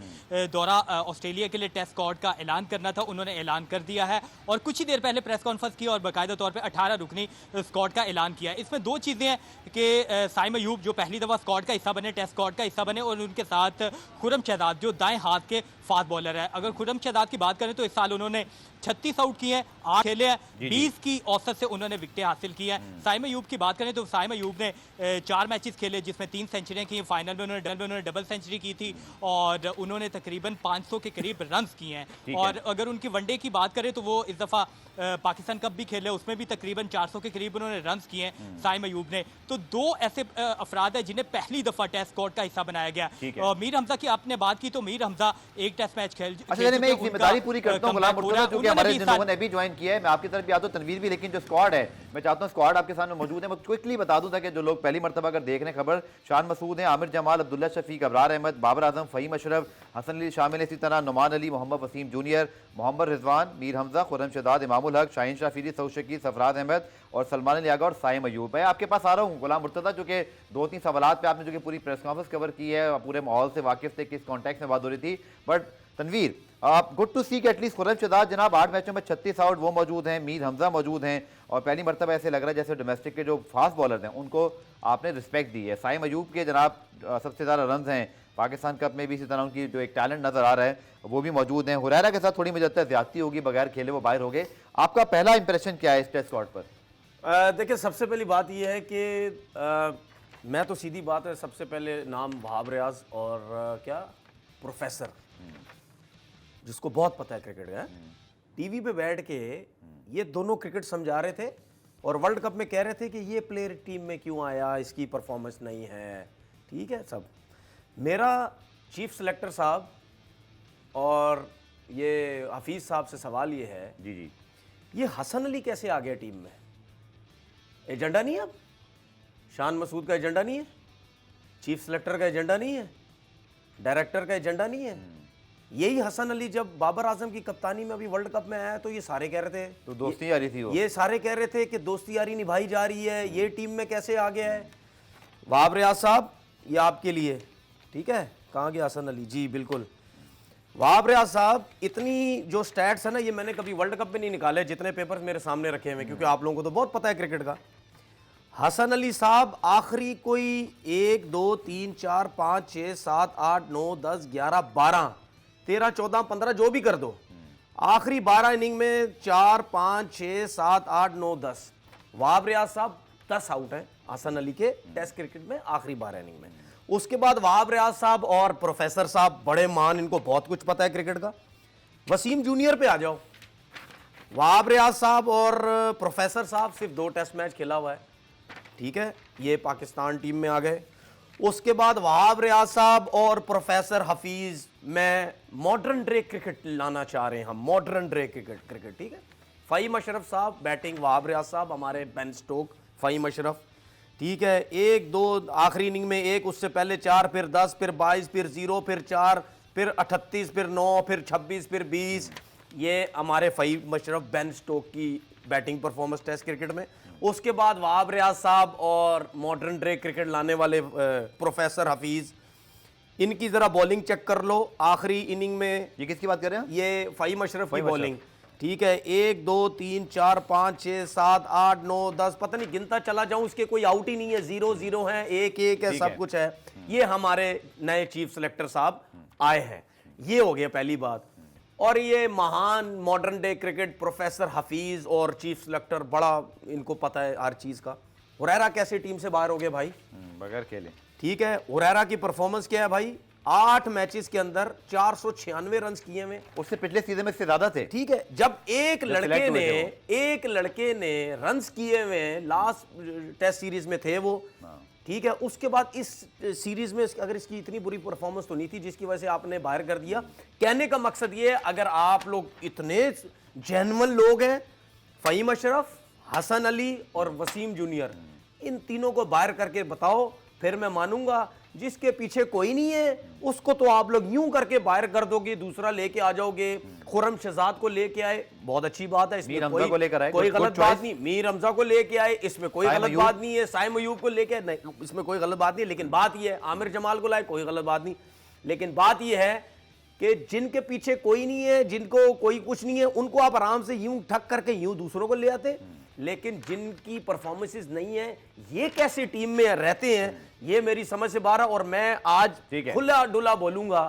दौरा ऑस्ट्रेलिया के लिए टेस्ट स्क्वाड का ऐलान करना था, उन्होंने ऐलान कर दिया है। और कुछ ही देर पहले प्रेस कॉन्फ्रेंस की और बाकायदा तौर पर 18 रुकनी स्क्वाड का ऐलान किया। इसमें 2 चीज़ें हैं कि साइम अयूब जो पहली दफ़ा स्क्वाड का हिस्सा बने, टेस्ट स्क्वाड का हिस्सा बने, और उनके साथ खुर्रम शहजाद जो दाएँ हाथ के फास्ट बॉलर है। अगर खुर्रम शहजाद की बात करें तो इस साल उन्होंने 36 आउट किए हैं, 8 खेले हैं, 20 की औसत से उन्होंने विकेटें हासिल की हैं। साइम अयूब की बात करें तो साइम अयूब ने 4 मैचेस खेले, जिसमें 3 सेंचुरियां की। फाइनल में उन्होंने डबल सेंचुरी की थी, और उन्होंने तकरीबन 500 के करीब रन्स किए हैं। और अगर उनकी वनडे की बात करें तो वो इस दफ़ा पाकिस्तान कप भी खेले, उसमें भी तकरीबन 400 के करीब उन्होंने रन्स किए हैं साइम अयूब ने। तो 2 ऐसे अफराद हैं जिन्हें पहली दफ़ा टेस्ट स्क्वाड का हिस्सा बनाया गया। और मीर हमजा की आपने बात की, तो मीर हमजा एक टेस्ट मैच खेल मैं एक जिम्मेदारी पूरी करता हूं गुलाम मुर्तज़ा, क्योंकि हमारे जिन लोगों ने भी ज्वाइन किया है, मैं आपकी तरफ भी आता हूं, तनवीर भी, लेकिन जो स्क्वाड है मैं चाहता हूं स्क्वाड आपके सामने मौजूद है। मैं क्विकली बता दूं ताकि जो लोग पहली मरतबा अगर देख रहे हैं खबर, शान मसूद है, आमिर जमाल, अब्दुल्ला शफीक, अबरार अहमद, बाबर आजम, फ़हीम अशरफ, हसन अली शामिल है, इसी तरह नुमान अली, मोहम्मद वसीम जूनियर, मोहम्मद रिजवान, मीर हमजा, खुर्रम शहजाद, इमामुल हक, शाहीन शाफिरी, सऊशकी, सफराज अहमद और सलमान अली आगा और साइम अयूब। मैं आपके पास आ रहा हूँ गुलाम मुर्तज़ा, जो कि 2-3 सवालात पे आपने जो कि पूरी प्रेस कॉन्फ्रेंस कवर की है, पूरे माहौल से वाकिफ थे, किस कॉन्टेक्स्ट में बात हो रही थी। बट तनवीर, गुड टू सी कि एटलीस्ट खुर्रम शहजाद जनाब 8 मैचों में 36 आउट वो मौजूद हैं, मीर हमजा मौजूद हैं, और पहली मरतबा ऐसे लग रहा है जैसे डोमेस्टिक के जो फास्ट बॉलर हैं उनको आपने रिस्पेक्ट दी है। साइम अयूब के जनाब सबसे ज़्यादा रन हैं पाकिस्तान कप में भी, इसी तरह उनकी जो एक टैलेंट नज़र आ रहा है वो भी मौजूद हैं। हुरैरा के साथ थोड़ी मुझे लगता है ज़्यादती होगी, बगैर खेले वो बाहर हो गए। आपका पहला इंप्रेशन क्या है इस टेस्ट स्क्वाड पर? देखिए, सबसे पहली बात यह है कि मैं तो सीधी बात है, सबसे पहले नाम वहाब रियाज और क्या प्रोफेसर, जिसको बहुत पता है क्रिकेट का, टीवी पे बैठ के ये दोनों क्रिकेट समझा रहे थे और वर्ल्ड कप में कह रहे थे कि ये प्लेयर टीम में क्यों आया, इसकी परफॉर्मेंस नहीं है, ठीक है सब। मेरा चीफ सेलेक्टर साहब और ये हफीज़ साहब से सवाल ये है, जी जी, ये हसन अली कैसे आ गया टीम में? एजेंडा नहीं है अब? शान मसूद का एजेंडा नहीं है? चीफ सेलेक्टर का एजेंडा नहीं है? डायरेक्टर का एजेंडा नहीं है? यही हसन अली जब बाबर आजम की कप्तानी में अभी वर्ल्ड कप में आया तो ये सारे कह रहे थे, तो दोस्ती आ रही थी वो, ये सारे कह रहे थे कि दोस्ती यारी निभाई जा रही है, ये टीम में कैसे आ गया है? वहाब रियाज साहब, ये आपके लिए, ठीक है, कहाँ गया हसन अली? जी बिल्कुल, वहाब रियाज साहब, इतनी जो स्टैट्स है ना, ये मैंने कभी वर्ल्ड कप में नहीं निकाले, जितने पेपर्स मेरे सामने रखे हुए, क्योंकि आप लोगों को तो बहुत पता है क्रिकेट का। हसन अली साहब आखिरी कोई 1 2 3 4 5 6 7 8 9 10 11 12 13 14 15 जो भी कर दो, आखिरी 12 इनिंग में 4 5 6 7 8 9 10, वहाब रियाज साहब 10 आउट हैं हसन अली के टेस्ट क्रिकेट में आखिरी 12 इनिंग में। उसके बाद वहाब रियाज साहब और प्रोफेसर साहब, बड़े मान, इनको बहुत कुछ पता है क्रिकेट का। वसीम जूनियर पे आ जाओ, वहाब रियाज साहब और प्रोफेसर साहब सिर्फ 2 टेस्ट मैच खेला हुआ है, ठीक है, ये पाकिस्तान टीम में आ गए। उसके बाद वहाब रियाज साहब और प्रोफेसर हफीज में मॉडर्न डे क्रिकेट लाना चाह रहे हैं हम, मॉडर्न डे क्रिकेट, ठीक है। फ़हीम अशरफ साहब बैटिंग, वहाब रियाज साहब हमारे बेन स्टोक, फ़हीम अशरफ, ठीक है, 1 2 आखिरी इनिंग में 1, उससे पहले 4, फिर 10, फिर 22, फिर 0, फिर 4, फिर 38, फिर 9, फिर 26, फिर 20, ये हमारे फ़हीम अशरफ बेन स्टोक की बैटिंग परफॉर्मेंस टेस्ट क्रिकेट में। उसके बाद वहाब रियाज साहब और मॉडर्न डे क्रिकेट लाने वाले प्रोफेसर हफीज़, इनकी ज़रा बॉलिंग चेक कर लो आखिरी इनिंग में। ये किसकी बात कर रहे हैं? ये फ़हीम अशरफ की फ़हीम बॉलिंग, ठीक है, 1 2 3 4 5 6 7 8 9 10, पता नहीं गिनता चला जाऊं, इसके कोई आउट ही नहीं है, 0 0 है, 1 1 है, सब कुछ है। ये हमारे नए चीफ सेलेक्टर साहब आए हैं, ये हो गया पहली बात। और ये महान modern day cricket professor Hafeez और चीफ सेलेक्टर, बड़ा इनको पता है हर चीज का। हुरैरा कैसे टीम से बाहर हो गए भाई? बगैर खेले, ठीक है। हुरैरा की परफॉर्मेंस क्या है भाई? 8 मैचेस के अंदर 496 रन किए हुए, उससे पिछले सीजन में इससे ज्यादा थे, ठीक है। जब एक लड़के ने रन्स किए हुए लास्ट टेस्ट सीरीज में थे वो, ठीक है। उसके बाद इस सीरीज में अगर इसकी इतनी बुरी परफॉर्मेंस तो नहीं थी जिसकी वजह से आपने बाहर कर दिया। कहने का मकसद ये है, अगर आप लोग इतने जेन्युइन लोग हैं, फ़हीम अशरफ, हसन अली और वसीम जूनियर, इन तीनों को बाहर करके बताओ, फिर मैं मानूंगा। जिसके पीछे कोई नहीं है उसको तो आप लोग यूं करके बाहर कर दोगे, दूसरा लेके आ जाओगे। खुरम शहजाद को लेके आए, बहुत अच्छी बात है, इसमें कोई गलत बात नहीं। मीर हमजा को लेके आए, इसमें कोई गलत बात नहीं है। साइम अयूब को लेके आए, इसमें कोई गलत बात नहीं। लेकिन बात यह है, आमिर जमाल को लाए, कोई गलत बात नहीं। लेकिन बात यह है कि जिनके पीछे कोई नहीं है, जिनको कोई कुछ नहीं है, उनको आप आराम से यूं ठक करके यूं दूसरों को ले आते। लेकिन जिनकी परफॉर्मेंसेस नहीं है, ये कैसे टीम में रहते हैं, ये मेरी समझ से बाहर है। और मैं आज खुला डुला बोलूंगा,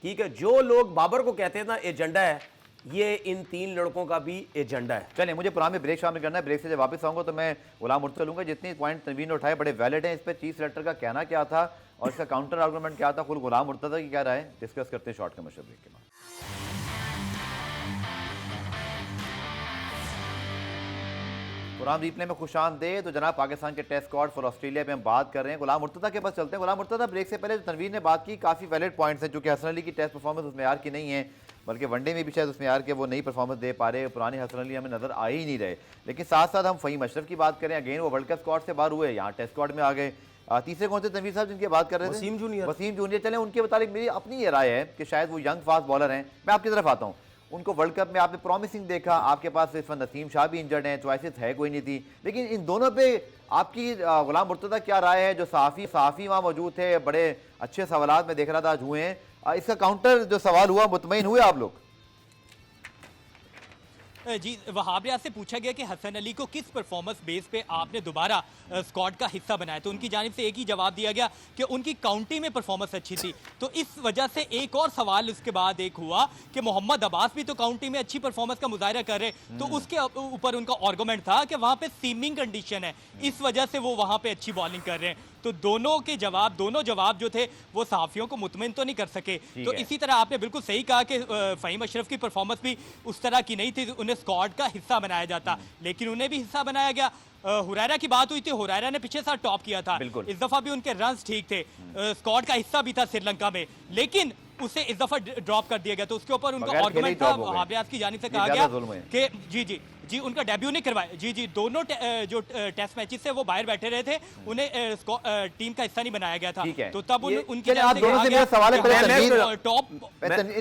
ठीक है, जो लोग बाबर को कहते हैं ना एजेंडा है, ये इन 3 लड़कों का भी एजेंडा है। चलिए, मुझे पुराने ब्रेक शामिल करना है। ब्रेक से जब वापस आऊंगा तो मैं गुलाम मुर्तज़ा लूंगा। जितने पॉइंट तनवीर ने उठाए बड़े वैलिड हैं। इस पर चीफ सेलेक्टर का कहना क्या था और इसका काउंटर आर्गुमेंट क्या था, खुद गुलाम मुर्तज़ा की क्या राय है, डिस्कस करते हैं शॉर्ट कमर्शियल ब्रेक के बाद। प्रोग्राम रिप्ले में खुशामदीद। तो जनाब, पाकिस्तान के टेस्ट स्क्वाड फॉर ऑस्ट्रेलिया पे हम बात कर रहे हैं। गुलाम मुर्तज़ा के पास चलते हैं। गुलाम मुर्तज़ा, ब्रेक से पहले जो तनवीर ने बात की, काफ़ी वैलिड पॉइंट्स हैं। चूँकि हसन अली की टेस्ट परफॉर्मेंस उसमें यार की नहीं है, बल्कि वनडे में भी शायद उसमें यार के वो नई परफॉर्मेंस दे पा रहे, पुरानी हसन अली हमें नजर आ ही नहीं रहे। लेकिन साथ साथ हम फ़हीम अशरफ की बात करें, अगेन वो वर्ल्ड कप स्क्वाड से बाहर हुए, यहाँ टेस्ट स्क्वाड में आ गए। तीसरे कौन से तनवीर साहब जिनकी बात कर रहे थे? वसीम जूनियर। चलें, उनके मुताबिक मेरी अपनी ये राय है कि शायद वो यंग फास्ट बॉलर हैं। मैं आपकी तरफ आता हूँ, उनको वर्ल्ड कप में आपने प्रॉमिसिंग देखा, आपके पास इस वक्त नसीम शाह भी इंजर्ड हैं, चॉइसेस है कोई नहीं थी। लेकिन इन दोनों पे आपकी गुलाम मुर्तज़ा क्या राय है? जो सहाफ़ी वहाँ मौजूद थे, बड़े अच्छे सवालात में देख रहा था आज हुए हैं, इसका काउंटर जो सवाल हुआ, मुतमईन हुए आप लोग? जी, वहाब रियाज से पूछा गया कि हसन अली को किस परफॉर्मेंस बेस पे आपने दोबारा स्क्वाड का हिस्सा बनाया, तो उनकी जानिब से एक ही जवाब दिया गया कि उनकी काउंटी में परफॉर्मेंस अच्छी थी। तो इस वजह से एक और सवाल उसके बाद एक हुआ कि मोहम्मद अब्बास भी तो काउंटी में अच्छी परफॉर्मेंस का मुजाहरा कर रहे, तो उसके ऊपर उनका आर्गुमेंट था कि वहाँ पे सीमिंग कंडीशन है, इस वजह से वो वहाँ पे अच्छी बॉलिंग कर रहे हैं। तो दोनों जवाब जो थे वो सहाफियों को मुतमिन तो नहीं कर सके। तो इसी तरह आपने बिल्कुल सही कहा कि फ़हीम अशरफ की परफॉर्मेंस भी उस तरह की नहीं थी, उन्हें स्क्वाड का हिस्सा बनाया जाता, लेकिन उन्हें भी हिस्सा बनाया गया। हुरैरा की बात हुई थी, हुरैरा ने पिछले साल टॉप किया था, इस दफा भी उनके रन्स ठीक थे, स्क्वाड का हिस्सा भी था श्रीलंका में, लेकिन उसे इस दफा ड्रॉप कर दिया गया। तो उसके ऊपर उनका आर्गुमेंट था, हाबियास की जानिब से कहा गया कि जी उनका डेब्यू नहीं करवाया। जी दोनों जो टेस्ट मैचेस से वो बाहर बैठे रहे थे, उन्हें टीम का हिस्सा नहीं बनाया गया था। तो तब उनकी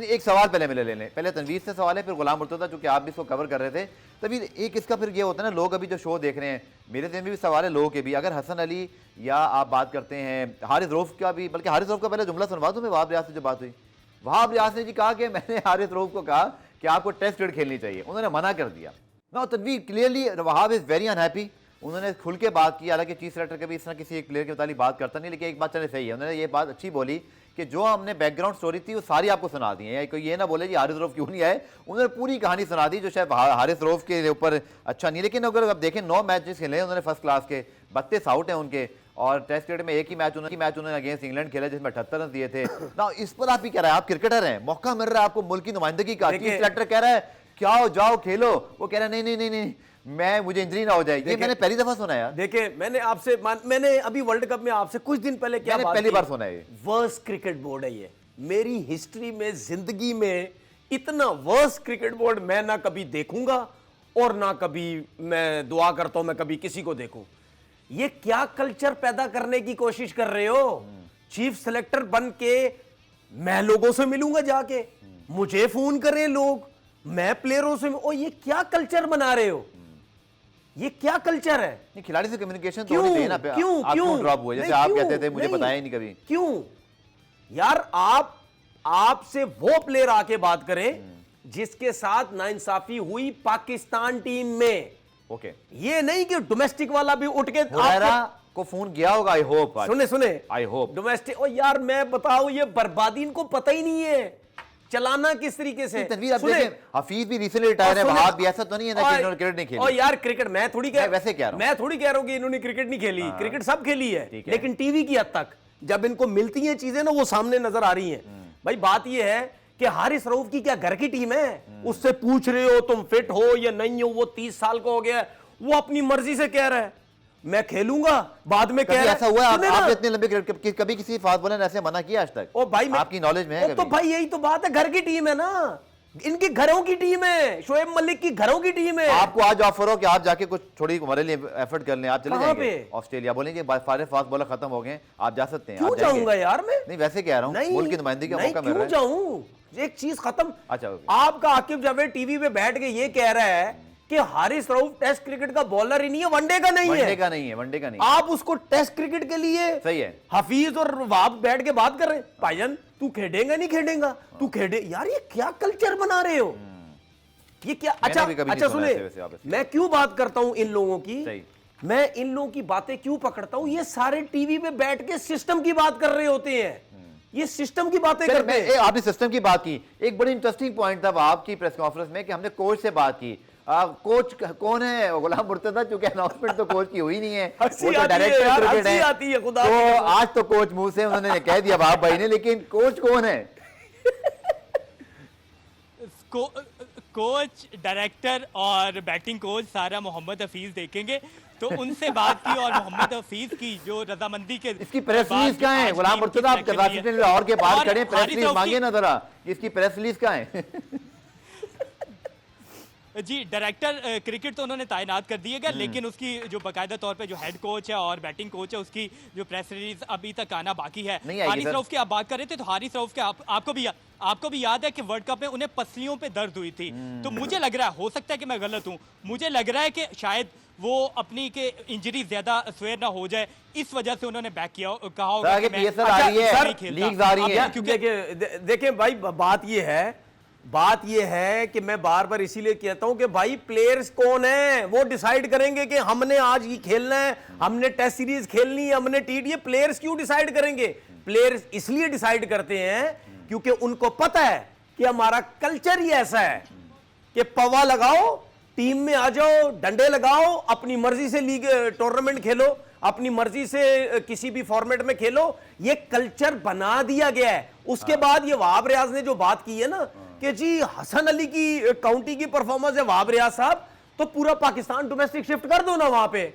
एक सवाल पहले मिले लेने, पहले तनवीर से सवाल है, फिर गुलाम मुर्तज़ा, चूंकि आप भी इसको कवर कर रहे थे। तभी एक इसका फिर ये होता है ना, लोग अभी जो शो देख रहे हैं, मेरे ज़हन में भी सवाल है लोगों के भी, अगर हसन अली या आप बात करते हैं हारिस रऊफ का भी, बल्कि हारिस रऊफ का पहले जुमला सुनवा दूं मैं, वहाब रियाज से जो बात हुई, वहाब रियाज ने जी कहा कि मैंने हारिस रऊफ को कहा कि आपको टेस्ट क्रिकेट खेलनी चाहिए, उन्होंने मना कर दिया। ना Tanveer clearly Wahab is very unhappy, उन्होंने खुल के बात की, हालांकि चीफ सेलेक्टर कभी इस तरह किसी एक प्लेयर के मुताबिक बात करता नहीं, लेकिन एक बात चले सही है, उन्होंने ये बात अच्छी बोली कि जो हमने बैकग्राउंड स्टोरी थी वो सारी आपको सुना दी है, कोई ये ना बोले जी हारिस रऊफ क्यों नहीं आए, उन्होंने पूरी कहानी सुना दी जो शायद हारिस रऊफ के ऊपर अच्छा नहीं। लेकिन अगर आप देखें 9 मैचेस खेले उन्होंने फर्स्ट क्लास के, 32 आउट हैं उनके, और टेस्ट क्रिकेट में एक ही मैच उन्होंने अगेंस्ट इंग्लैंड खेला जिसमें 78 रन दिए थे ना। इस पर आप ही कह रहे हैं, आप क्रिकेटर हैं, मौका मिल रहा है आपको मुल्क की नुमाइंदगी का, चीफ सेलेक्टर कह रहा है क्या हो जाओ खेलो, वो कह रहा है नहीं मैं मुझे इंजरी ना हो जाए। ये मैंने पहली दफा सुना यार। देखिए मैंने अभी वर्ल्ड कप में आपसे कुछ दिन पहले क्या बात पहली बार सुना है, वर्स्ट क्रिकेट बोर्ड है ये, मेरी हिस्ट्री में, जिंदगी में इतना वर्स्ट क्रिकेट बोर्ड मैं ना कभी देखूंगा और ना कभी मैं दुआ करता हूं मैं कभी किसी को देखूं। ये क्या कल्चर पैदा करने की कोशिश कर रहे हो? चीफ सेलेक्टर बन के मैं लोगों से मिलूंगा जाके, मुझे फोन करें लोग, मैं प्लेयरों से, ओ ये क्या कल्चर बना रहे हो? ये क्या कल्चर है? नहीं, खिलाड़ी से कम्युनिकेशन तो होनी चाहिए ना। क्यों ड्रॉप हुए? जैसे आप कहते थे मुझे बताया ही नहीं कभी। क्यों यार? आपसे वो प्लेयर आके बात करें जिसके साथ नाइंसाफी हुई पाकिस्तान टीम में। ओके, ये नहीं कि डोमेस्टिक वाला भी उठ के को फोन किया होगा। आई होप, सुने आई होप डोमेस्टिक। ओ यार मैं बताऊं, ये बर्बादी इनको पता ही नहीं है चलाना किस तरीके से। तनवीर आप देखें, हफीज भी रिसेंटली रिटायर है, वहाब भी, ऐसा तो नहीं है ना कि इन्होंने क्रिकेट नहीं खेली। और यार क्रिकेट मैं थोड़ी कह रहा हूं कि इन्होंने क्रिकेट नहीं खेली, क्रिकेट सब खेली है, लेकिन टीवी की हद तक। जब इनको मिलती हैं चीजें ना, वो सामने नजर आ रही हैं। भाई बात ये है कि हारिस रऊफ की क्या घर की टीम है? उससे पूछ रहे हो तुम फिट हो या नहीं हो, वो 30 साल का हो गया, वो अपनी मर्जी से कह रहा है मैं खेलूंगा, बाद में कह रहा है। ऐसा हुआ आपने इतने लंबे क्रिकेट कभी किसी फास्ट बॉलर ने ऐसे मना किया आज तक? ओ भाई आपकी नॉलेज में है? तो भाई यही तो बात है, घर की टीम है ना, इनकी घरों की टीम है, शोएब मलिक की घरों की टीम है। आपको आज ऑफर हो कि आप जाके कुछ थोड़ी हमारे लिए एफर्ट कर लें, आप चले जाएंगे ऑस्ट्रेलिया, बोलेंगे सारे फास्ट बॉलर खत्म हो गए, आप जा सकते हैं। क्यों जाऊंगा यार मैं? नहीं वैसे कह रहा हूँ, मुल्क की नुमाइंदगी का मौका मिल रहा है। क्यों जाऊं? एक चीज खत्म। अच्छा, आपका आकिब जावेद टीवी पे बैठ के ये कह रहा है कि हारिस रऊफ टेस्ट क्रिकेट का बॉलर ही नहीं है, वनडे का नहीं है, वनडे का नहीं। आप उसको टेस्ट क्रिकेट के लिए सही है। हफीज और वहाब बैठ के बात कर रहे हैं, भाईजान तू खेलेगा नहीं खेलेगा, तू खेले यार, ये क्या कल्चर बना रहे हो? ये क्या? अच्छा सुने, मैं क्यों बात करता हूं इन लोगों की, मैं इन लोगों की बातें क्यों पकड़ता हूं? ये सारे टीवी पे बैठ के सिस्टम की बात कर रहे होते हैं, ये सिस्टम की बातें करते हैं। आपने सिस्टम की बात की, एक बड़ी इंटरेस्टिंग पॉइंट था आपकी प्रेस कॉन्फ्रेंस में कि हमने कोच से बात की। कोच कौन है? गुलाम मुर्तज़ा, चूंकि अनाउंसमेंट तो कोच की हुई नहीं है, वो तो डायरेक्टर क्रिकेट है। तो आज तो कोच मुंह से उन्होंने कह दिया बाप भाई ने, लेकिन कोच कौन है? कोच, डायरेक्टर और बैटिंग कोच सारा मोहम्मद हफीज देखेंगे, तो उनसे बात की और मोहम्मद हफीज की जो रजामंदी के इसकी प्रेस रिलीज कहाँ है? गुलाम मुर्तज़ा आप लाहौर के बाहर खड़े, प्रेस रिलीज मांगिए ना जरा, इसकी प्रेस रिलीज कहाँ है? जी डायरेक्टर क्रिकेट तो उन्होंने तैनात कर दिए गए, लेकिन उसकी जो बाकायदा तौर पे जो हेड कोच है और बैटिंग कोच है उसकी जो प्रेस रिलीज अभी तक आना बाकी है। हारिस रऊफ की आप बात कर रहे थे, तो हारिस रऊफ के आपको भी याद है कि वर्ल्ड कप में उन्हें पसलियों पे दर्द हुई थी। तो मुझे लग रहा है, हो सकता है कि मैं गलत हूँ, मुझे लग रहा है कि शायद वो अपनी के इंजरी ज्यादा स्वेयर ना हो जाए, इस वजह से उन्होंने बैक किया, कहा होगा कि मैं देखें भाई, बात ये है कि मैं बार बार इसीलिए कहता हूं कि भाई प्लेयर्स कौन है वो डिसाइड करेंगे कि हमने आज ये खेलना है, हमने टेस्ट सीरीज खेलनी है, हमने टी20। प्लेयर्स क्यों डिसाइड करेंगे? प्लेयर्स इसलिए डिसाइड करते हैं क्योंकि उनको पता है कि हमारा कल्चर ही ऐसा है कि पवा लगाओ टीम में आ जाओ, डंडे लगाओ, अपनी मर्जी से लीग टूर्नामेंट खेलो, अपनी मर्जी से किसी भी फॉर्मेट में खेलो। ये कल्चर बना दिया गया है। उसके बाद ये वहाब रियाज ने जो बात की है ना कि जी हसन अली की काउंटी की परफॉर्मेंस है वहाब रियाज साहब, तो पूरा पाकिस्तान डोमेस्टिक शिफ्ट कर दो ना वहां पे।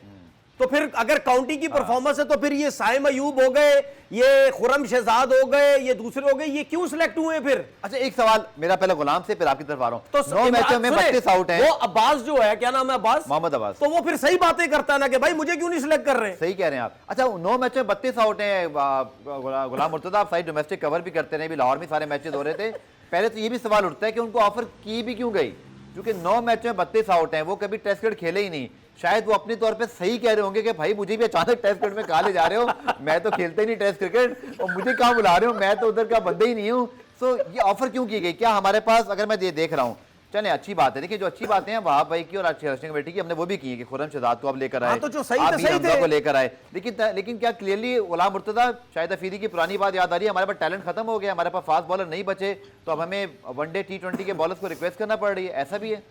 तो फिर अगर काउंटी की परफॉर्मेंस है तो फिर ये साइम अयूब हो गए, ये खुरम शहजाद हो गए, ये दूसरे हो गए, ये क्यों सिलेक्ट हुए फिर? अच्छा एक सवाल मेरा पहले गुलाम से, फिर आपकी तरफ आ रहा हूं। तो 9 मैचों में 32 आउट हैं। वो अब्बास जो है, क्या नाम है अब्बास, मोहम्मद अब्बास, तो वो फिर सही बातें करता है ना कि भाई मुझे क्यों नहीं सिलेक्ट कर रहे। सही कह रहे हैं आप। अच्छा 9 मैचों में 32 आउट हैं। गुलाम मुर्तजा, आप सारी डोमेस्टिक कवर भी करते रहे, भी लाहौर में सारे मैचेस हो रहे थे। पहले तो ये भी सवाल उठता है कि उनको ऑफर की भी क्यों गई, क्योंकि 9 मैचों में 32 आउट हैं, वो कभी टेस्ट क्रिकेट खेले ही नहीं। शायद वो अपने तौर पे सही कह रहे होंगे कि भाई मुझे भी अचानक टेस्ट क्रिकेट में कहा ले जा रहे हो, मैं तो खेलते ही नहीं टेस्ट क्रिकेट और मुझे कहाँ बुला रहे हो, मैं तो उधर का बंदा ही नहीं हूँ। सो ये ऑफर क्यों की गई? क्या हमारे पास, अगर मैं ये देख रहा हूँ, चले अच्छी बात है, देखिए जो अच्छी बातें हैं वहाब भाई की और रशिंग बेटी की, हमने वो भी की है कि खुरम शहजाद को अब लेकर आए, तो जो सही आप थे, भी सही हमजा थे। को लेकर आए। लेकिन क्या क्लियरली गुलाम मुर्तजा, शाहिद अफरीदी की पुरानी बात याद आ रही है, हमारे पास टैलेंट खत्म हो गया, हमारे पास फास्ट बॉलर नहीं बचे, तो अब हमें वनडे T20 के बॉलर्स को रिक्वेस्ट करना पड़ रही है, ऐसा भी है?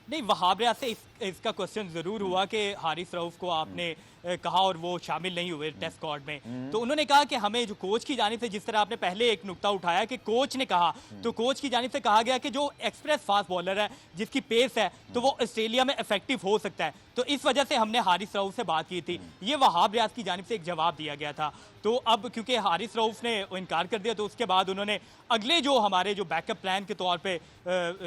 नहीं, वहाब रियाज से इसका क्वेश्चन जरूर हुआ कि हारिस रऊफ को आपने कहा और वो शामिल नहीं हुए टेस्ट स्क्वाड में, तो उन्होंने कहा कि हमें जो कोच की जानिब से, जिस तरह आपने पहले एक नुक्ता उठाया कि कोच ने कहा, तो कोच की जानिब से कहा गया कि जो एक्सप्रेस फास्ट बॉलर है, जिसकी पेस है, तो वो ऑस्ट्रेलिया में इफेक्टिव हो सकता है। तो इस वजह से हमने हारिस रऊफ से बात की थी। ये वहाब रियाज की जानिब से एक जवाब दिया गया था। तो अब क्योंकि हारिस रऊफ ने इनकार कर दिया, तो उसके बाद उन्होंने अगले जो हमारे जो बैकअप प्लान के तौर पे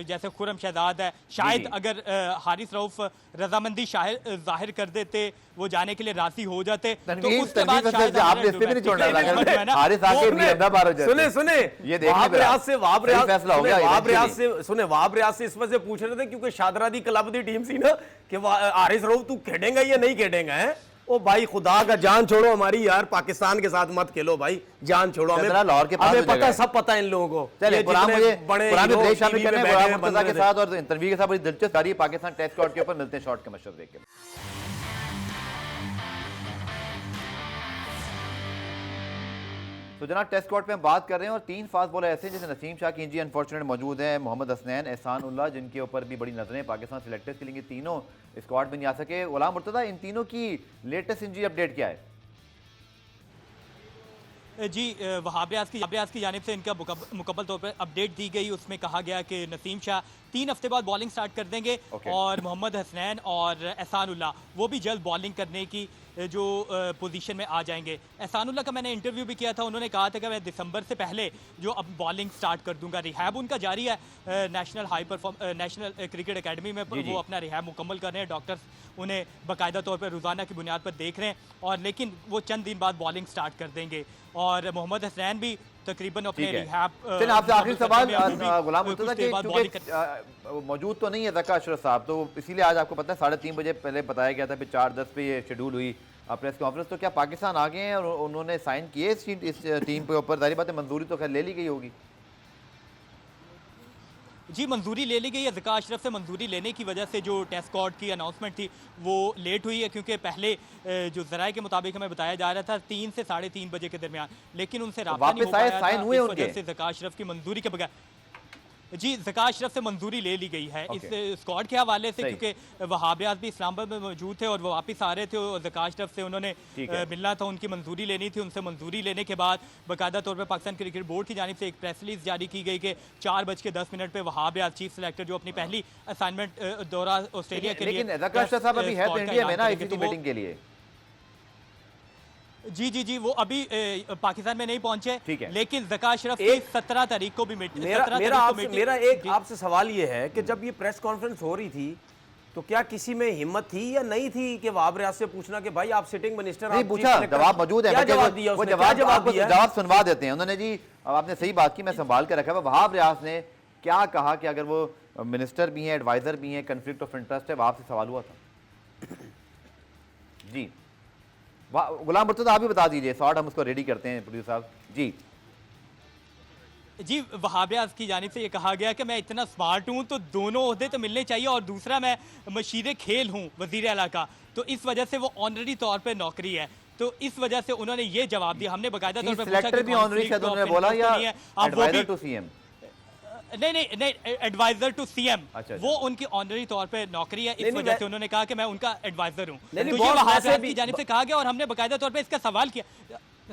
जैसे खुरम शहजाद है, शायद अगर हारिस रऊफ रजामंदी जाहिर कर देते, वो जाने के लिए राजी हो जाते, तो उसके बाद शायद आपने इससे भी नहीं छोड़ना था। हारिस आके भी अहमदाबाद हो जाते। सुने ये वहाब रियाज से इस वजह से पूछ रहे थे क्योंकि शादरादी क्लब की टीम सी ना कि हारिस रऊफ तू खेलेगा या नहीं खेलेगा है। ओ भाई खुदा का जान छोड़ो हमारी यार, पाकिस्तान के साथ मत खेलो भाई, जान छोड़ो। हमें लाहौर के पास हमें पता, सब पता है इन लोगों को। चलिए बड़े ब्रेक शामिल करने हैं गुलाम मुर्तजा के साथ और इंटरव्यू के साथ बड़ी दिलचस्प आ रही है पाकिस्तान टेस्ट स्क्वाड के ऊपर। मिलते हैं शॉर्ट के मशवरे ब्रेक के। तो जनाब टेस्ट स्क्वाड पे हम बात कर रहे हैं और 3 फास्ट बॉलर ऐसे हैं जैसे नसीम शाह की इंजरी अनफॉर्चुनेट मौजूद है, मोहम्मद हसनैन, एहसान उल्लाह, जिनके ऊपर भी बड़ी नजरें पाकिस्तान सिलेक्टर्स के लिए, तीनों स्क्वाड में नहीं आ सके। गुलाम मुर्तजा, इन तीनों की लेटेस्ट इंजरी अपडेट क्या है? जी, वहाब रियाज की जानिब से इनका मुकम्मल तौर पर अपडेट दी गई। उसमें कहा गया कि नसीम शाह 3 हफ्ते बाद बॉलिंग स्टार्ट कर देंगे और मोहम्मद हसनैन और एहसानुल्लाह वो भी जल्द बॉलिंग करने की जो पोजीशन में आ जाएंगे। एहसानुल्लाह का मैंने इंटरव्यू भी किया था, उन्होंने कहा था कि मैं दिसंबर से पहले जो अब बॉलिंग स्टार्ट कर दूंगा। रिहैब उनका जारी है नेशनल क्रिकेट एकेडमी में, वो अपना रिहैब मुकम्मल कर रहे हैं। डॉक्टर्स उन्हें बाकायदा तौर पर रोज़ाना की बुनियाद पर देख रहे हैं और लेकिन वो चंद दिन बाद बॉलिंग स्टार्ट कर देंगे। और मोहम्मद हसनैन भी तकरीबन अपने रिहैब। चलिए आपसे आखिरी सवाल गुलाम मुर्तजा के, क्योंकि मौजूद तो नहीं है ज़का अशरफ साहब, तो इसीलिए आज आपको पता है 3:30 बजे पहले बताया गया था, फिर 4:10 पे ये शेड्यूल हुई प्रेस कॉन्फ्रेंस। तो क्या पाकिस्तान आ गए हैं और उन्होंने साइन किए इस टीम के ऊपर? जाहिर बात है मंजूरी तो खैर ले ली गई होगी। जी, मंजूरी ले ली गई है। ज़का अशरफ से मंजूरी लेने की वजह से जो टेस्ट स्क्वाड की अनाउंसमेंट थी वो लेट हुई है, क्योंकि पहले जो जराए के मुताबिक हमें बताया जा रहा था 3 से 3:30 बजे के दरमियान, लेकिन उनसे राब्ता नहीं हो पाया था। साइन हुए इस वजह से ज़का अशरफ की मंजूरी के बगैर जी ज़का अशरफ से मंजूरी ले ली गई है इस स्क्वाड के हवाले से, क्योंकि वहाब रियाज भी इस्लामाबाद में मौजूद थे और वो वापस आ रहे थे और ज़का अशरफ से उन्होंने मिलना था, उनकी मंजूरी लेनी थी। उनसे मंजूरी लेने के बाद बाकायदा तौर पर पाकिस्तान क्रिकेट बोर्ड की जानिब से एक प्रेस रिलीज जारी की गई कि 4:10 पे वहाब रियाज चीफ सेलेक्टर जो अपनी पहली असाइनमेंट दौरा ऑस्ट्रेलिया के लिए, ज़का अशरफ साहब अभी है तो इंडिया में ना आईसीसी मीटिंग के लिए। जी, वो अभी पाकिस्तान में नहीं पहुंचे, लेकिन ज़का अशरफ की 17 तारीख को भी मेरा एक आपसे सवाल ये है कि जब ये प्रेस कॉन्फ्रेंस हो रही थी तो क्या किसी में हिम्मत थी या नहीं थी कि वहाब रियाज से पूछना कि भाई आप सिटिंग मिनिस्टर, नहीं पूछा, जवाब मौजूद है, जवाब सुनवा देते हैं उन्होंने। जी अब आपने सही बात की, मैं संभाल कर रखा है। वहाब रियाज ने क्या कहा कि अगर वो मिनिस्टर भी हैं, एडवाइजर भी हैं, कन्फ्लिक्ट ऑफ इंटरेस्ट है, वहां से सवाल हुआ था। जी गुलाम मुर्तजा आप भी बता दीजिए, शॉर्ट हम उसको रेडी करते हैं प्रोड्यूसर साहब। जी, वहाब रियाज की जानिब से ये कहा गया कि मैं इतना स्मार्ट हूँ तो दोनों ओहदे तो मिलने चाहिए, और दूसरा मैं मशीर खेल हूँ वजीर आला का, तो इस वजह से वो ऑनरी तौर पे नौकरी है, तो इस वजह से उन्होंने ये जवाब दिया। हमने बाकायदा तौर पर पूछा कि भी ऑनरी शायद उन्होंने बोला या एडवाइजर टू सीएम। नहीं नहीं नहीं, एडवाइजर टू सीएम, अच्छा, वो उनकी ऑनरी तौर पे नौकरी है, इस नहीं, वजह से उन्होंने कहा कि मैं उनका एडवाइजर हूँ। नहीं, तो ये बॉस, वहाब वैसे रियाज भी- की जानिब से कहा गया और हमने बाकायदा तौर पे इसका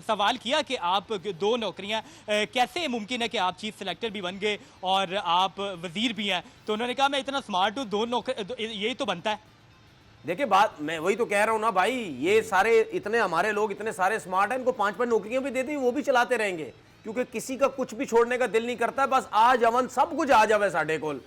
सवाल किया कि आप 2 नौकरियां कैसे मुमकिन है कि आप चीफ सेलेक्टर भी बन गए और आप वजीर भी हैं। तो उन्होंने कहा मैं इतना स्मार्ट हूँ, 2 नौकरी यही तो बनता है। देखिए बात मैं वही तो कह रहा हूं ना भाई, ये सारे इतने हमारे लोग इतने सारे स्मार्ट हैं, इनको 5-5 नौकरियां भी दे दी वो भी चलाते रहेंगे, क्योंकि किसी का कुछ भी छोड़ने का दिल नहीं करता, बस आज अवन सब कुछ आ जावे साढ़े कोल।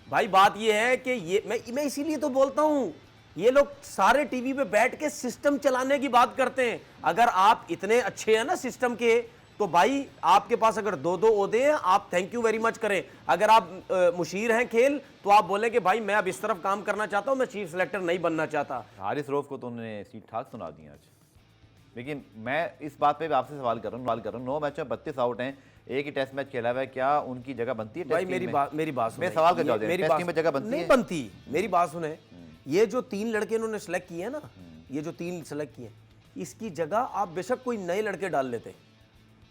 भाई बात ये है कि ये मैं इसीलिए तो बोलता हूं, ये लोग सारे टीवी पे बैठ के सिस्टम चलाने की बात करते हैं। अगर आप इतने अच्छे हैं ना सिस्टम के, तो भाई आपके पास अगर 2-2 ओहदे हैं, आप थैंक यू वेरी मच करें। अगर आप मुशीर हैं खेल, तो आप बोले कि भाई मैं अब इस तरफ काम करना चाहता हूं, मैं चीफ सेलेक्टर नहीं बनना चाहता। हारिस रऊफ को तो उन्होंने ठीक ठाक सुना दी आज, लेकिन मैं इस बात पे भी आपसे सवाल कर रहा हूँ 9 मैच में 32 आउट हैं, एक ही टेस्ट मैच खेला हुआ है, क्या उनकी जगह बनती है? भाई मेरी बात सुने, मेरे सवाल का जवाब दें, मेरी टेस्ट बात टीम में जगह बनती नहीं है? बनती। मेरी बात सुने, ये जो 3 लड़के इन्होंने सेलेक्ट किए ना, ये जो 3 सेलेक्ट किए, इसकी जगह आप बेशक कोई नए लड़के डाल लेते।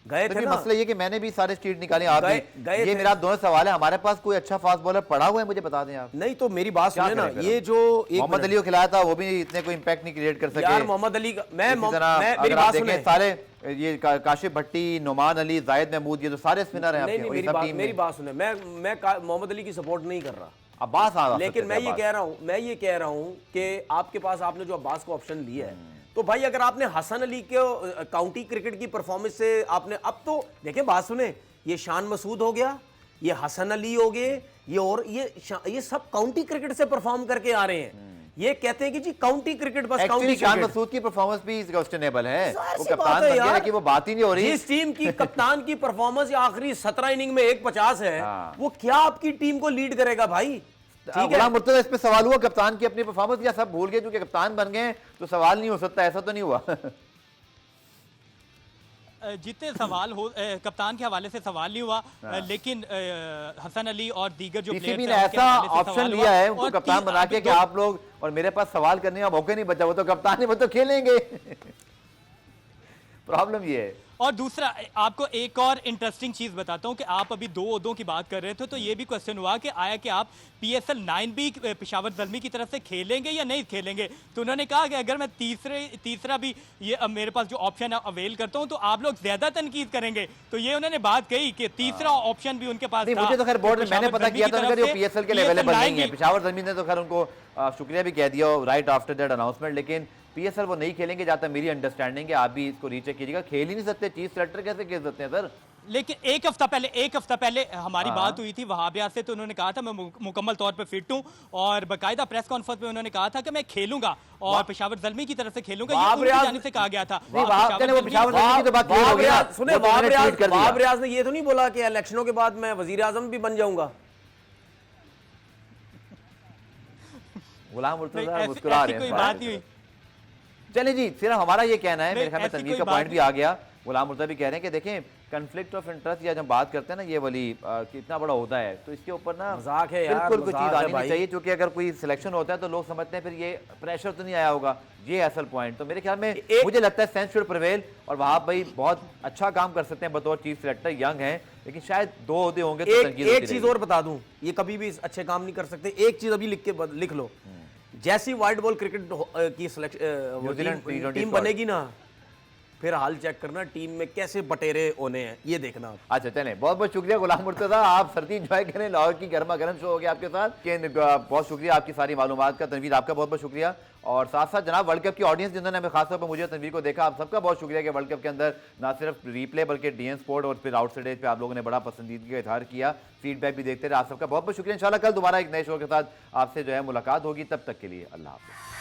गए तो थे फिर ना, मसला ये कि मैंने भी सारे स्ट्रीट निकाले, आप गए भी। ये थे। मेरा दोनों सवाल है, हमारे पास कोई अच्छा फास्ट बॉलर पड़ा हुआ है, मुझे बता दें आप। नहीं तो मेरी बात क्या सुने ना, करें फिर ये हम? जो एक मोहम्मद अली को खिलाया था, वो भी इतने कोई इंपैक्ट नहीं क्रिएट कर सके। यार मोहम्मद अली का इसी तरह मेरी अगर आप बात देखें सुने, सारे ये काशिफ भट्टी, नुमान अली, जाहिद महमूद, ये तो सारे स्पिनर हैं नहीं आपके, नहीं वही सब टीम मेरी में। बात सुने, मैं मोहम्मद अली की सपोर्ट नहीं कर रहा, अब्बास आ लेकिन मैं ये कह रहा हूं कि आपके पास आपने जो अब्बास को ऑप्शन लिया है, तो भाई अगर आपने हसन अली के काउंटी क्रिकेट की परफॉर्मेंस से आपने, अब तो देखिए बात सुने, ये शान मसूद हो गया, ये हसन अली हो गए, ये और ये सब काउंटी क्रिकेट से परफॉर्म करके आ रहे हैं। ये कहते हैं कि जी काउंटी क्रिकेट बस काउंटी एक्चुअली शान क्रिकेट। मसूद की परफॉर्मेंस भी क्वेश्चनेबल है, जाहिर वो सी कप्तान बात है बन गया, यार। लेकिन वो बात ही नहीं हो रही। जिस टीम की कप्तान की परफॉर्मेंस या आखिरी 17 इनिंग में 150 है, हाँ। वो क्या आपकी टीम को लीड करेगा भाई? ठीक है, गुलाम मुर्तजा, इस पे सवाल हुआ कप्तान की अपनी परफॉर्मेंस, या सब भूल गए क्योंकि कप्तान बन गए तो सवाल नहीं हो सकता? ऐसा तो नहीं हुआ। जितने सवाल हो कप्तान के हवाले से सवाल नहीं हुआ, लेकिन हसन अली और दीगर जो पीसीबी प्लेयर्स ने हैं, उनके ऐसा हवाले से ऑप्शन सवाल लिया हुआ। है उनको और कप्तान बना के कि आप लोग, और मेरे पास सवाल करने का मौका नहीं बचा, वो तो कप्तान है, वो तो खेलेंगे। प्रॉब्लम ये है। और दूसरा आपको एक और इंटरेस्टिंग चीज बताता हूं कि आप अभी 2 ओहदों की बात कर रहे थे, तो ये भी क्वेश्चन हुआ कि आया कि आप PSL 9 भी पेशावर ज़ल्मी की तरफ से खेलेंगे या नहीं खेलेंगे। तो उन्होंने कहा कि अगर मैं तीसरा भी ये अब मेरे पास जो ऑप्शन है अवेल करता हूं, तो आप लोग ज्यादा तनकीद करेंगे। तो ये उन्होंने बात कही कि तीसरा ऑप्शन भी उनके पास नहीं, था। मुझे तो खैर बोर्ड में मैंने पेशावर पता ज़ल्मी किया की था तरफ अगर ये से PSL के लिए PSL अवेलेबल 9 नहीं है। भी- पेशावर ज़मीन ने तो खैर उनको शुक्रिया भी कह दिया राइट आफ्टर दैट अनाउंसमेंट, लेकिन PSL वो नहीं खेलेंगे, जाता मेरी अंडरस्टैंडिंग है। आप भी इसको रीचेक कीजिएगा, खेल ही नहीं सकते, चीफ सेलेक्टर कैसे खेल सकते हैं सर? लेकिन एक हफ्ता पहले हमारी बात हुई थी वहाब रियाज से, तो उन्होंने कहा था मैं मुकम्मल तौर पे फिट हूं, और बाकायदा प्रेस कॉन्फ्रेंस में उन्होंने कहा था कि मैं खेलूंगा और पेशावर ज़ल्मी की तरफ से खेलूंगा। ये वहाब उनकी रियाज- जानिब से कहा गया था। नहीं, वहाब चले वो पेशावर ज़ल्मी की तो बात क्लियर हो गई ना, सुने, वो तो उन्होंने ट्वीट कर दिया। वहाब रियाज ने ये तो नहीं बोला कि इलेक्शनों के बाद मैं वजीर आजम भी बन जाऊंगा। गुलाम नहीं, मुर्तजा ऐसी मुस्कुरा रहे कोई हैं। बात नहीं हुई। चले जी, सिर्फ हमारा ये कहना है, नहीं, मेरे ख्याल में ऐसी तनवीर कोई का बात पॉइंट भी आ गया, गुलाम मुर्तजा भी कह रहे हैं कि देखें कन्फ्लिक्ट ऑफ इंटरेस्ट या जब बात करते हैं ना ये वाली कितना बड़ा होता है, तो इसके ऊपर ना मजाक है यार, बिल्कुल कोई मजाक चीज़ है आनी नहीं भाई। चाहिए, क्योंकि अगर कोई सिलेक्शन होता है तो लोग समझते हैं फिर ये प्रेशर तो नहीं आया होगा, ये असल पॉइंट। तो मेरे ख्याल में मुझे लगता है सेंस शुड प्रिवेल, और वहाब भाई बहुत अच्छा काम कर सकते हैं बतौर चीफ सेलेक्टर, यंग हैं, लेकिन शायद 2 ओहदे होंगे तो तनकीद होती एक चीज रहेगी। और बता दूं, ये कभी भी अच्छे काम नहीं कर सकते। एक चीज अभी लिख लो, जैसी वाइट बॉल क्रिकेट की न्यूजीलैंड T20 टीम स्क्वाड। बनेगी ना, फिर हाल चेक करना टीम में कैसे बटेरे होने हैं, ये देखना आप। अच्छा चलें, बहुत बहुत शुक्रिया गुलाम मुर्तजा, आप सर्दी एंजॉय करें, लाहौर की गर्मा गर्म शो हो गया आपके साथ। बहुत शुक्रिया आपकी सारी मालूमात का। तनवीर आपका बहुत बहुत शुक्रिया, और साथ साथ जनाब वर्ल्ड कप की ऑडियंस जिन्होंने हमें खासतौर पर मुझे और तनवीर को देखा, आप सबका बहुत शुक्रिया कि वर्ल्ड कप के अंदर ना सिर्फ रिप्ले बल्कि DN स्पोर्ट और फिर आउटसाइड एज पे आप लोगों ने बड़ा पसंदीदगी का इजहार किया, फीडबैक भी देखते रहे। आप सबका बहुत बहुत शुक्रिया। इंशाल्लाह कल दोबारा एक नए शो के साथ आपसे जो है मुलाकात होगी, तब तक के लिए अल्लाह हाफ़िज़।